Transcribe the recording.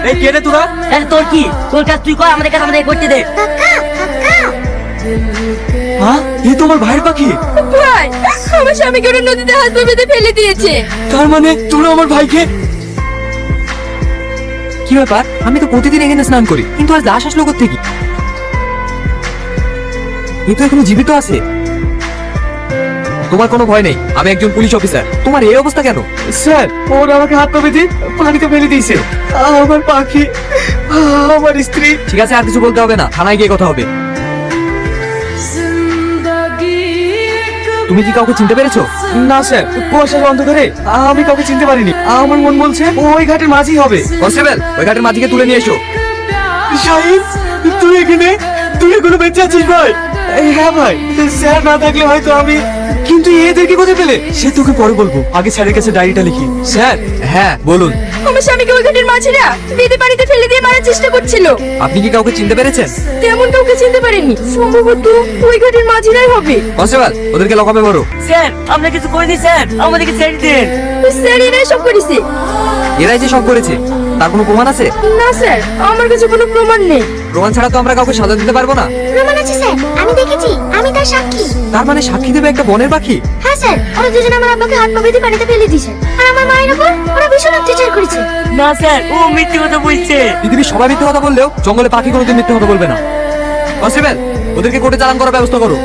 এই কে রে তোরা? তোর কি? তোর কাজ তুই কর, আমাদের কাজ আমাদের করতে দে। হ্যাঁ, এই তোমার ভাইয়ের পাখি? ভাই, আমার স্বামীকে ওরা নদীতে হাত পা বেঁধে ফেলে দিয়েছে। তার মানে তোরা আমার ভাইকে? কি ব্যাপার? আমি তো প্রতিদিন এখানে স্নান করি, কিন্তু আজ লাশ আসলো কোত্থেকে? এ তো এখনো জীবিত আছে। তোমার কোনো ভয় নেই, আমি একজন পুলিশ অফিসার। তোমার এই অবস্থা কেন? স্যার, ওরা আমাকে হাত পা বেঁধে পানিতে ফেলে দিয়েছে। আমার পাখি, আমার স্ত্রী। ঠিক আছে, আর কিছু বলতে হবে না, থানায় গিয়ে কথা হবে। তুমি কি কাউকে চিনতে পেরেছো? না স্যার, কুয়াশার অন্ধকারে আমি কাউকে চিনতে পারিনি। আমার মন বলছে ওই ঘাটের মাঝি হবে। কনস্টেবল, ওই ঘাটের মাঝিকে তুলে নিয়ে এসো। শাহিদ, তুই এখানে? তুই এখনো বেঁচে আছিস ভাই? হ্যাঁ ভাই, স্যার না থাকলে হয়তো আমি। কিন্তু এদেরকে কোথায় পেলে? সে তোকে পরে বলবো, আগে স্যারের কাছে ডায়েরিটা লিখি। স্যার। হ্যাঁ বলুন। আমার স্বামীকে ওই ঘাটের মাঝিরা বেঁধে পানিতে ফেলে দিয়ে মারার চেষ্টা করছিল। আপনি কি কাউকে চিনতে পেরেছেন? তেমন কাউকে চিনতে পারেনি, সম্ভবত ওই ঘাটের মাঝিরাই হবে। কনস্টেবল, ওদেরকে লকআপে ভরো। স্যার, আমরা কিছু করিনি স্যার, আমাদেরকে ছেড়ে দিন। স্যার, এরাই সব করেছে। এরাই যে সব করেছে, তার কোনো প্রমাণ আছে? না স্যার, আমার কাছে কোনো প্রমাণ নেই। প্রমাণ ছাড়া তো আমরা কাউকে সাজা দিতে পারবো না। প্রমাণ আছে স্যার, আমি দেখেছি, আমি তার সাক্ষী। তার মানে সাক্ষী দেবে একটা বনের পাখি? হ্যাঁ স্যার, ওরা দুজনে আমার আব্বাকে হাত পা বেঁধে পানিতে ফেলে দিয়েছে, আর আমার মায়ের উপর ওরা ভীষণ অত্যাচার করেছে। না স্যার, ও মিথ্যে কথা বলছে। পৃথিবীর সবাই মিথ্যে কথা বললেও জঙ্গলে পাখি কোনোদিন মিথ্যে কথা বলবে না। কনস্টেবল, ওদেরকে কোর্টে চালান করার ব্যবস্থা করো।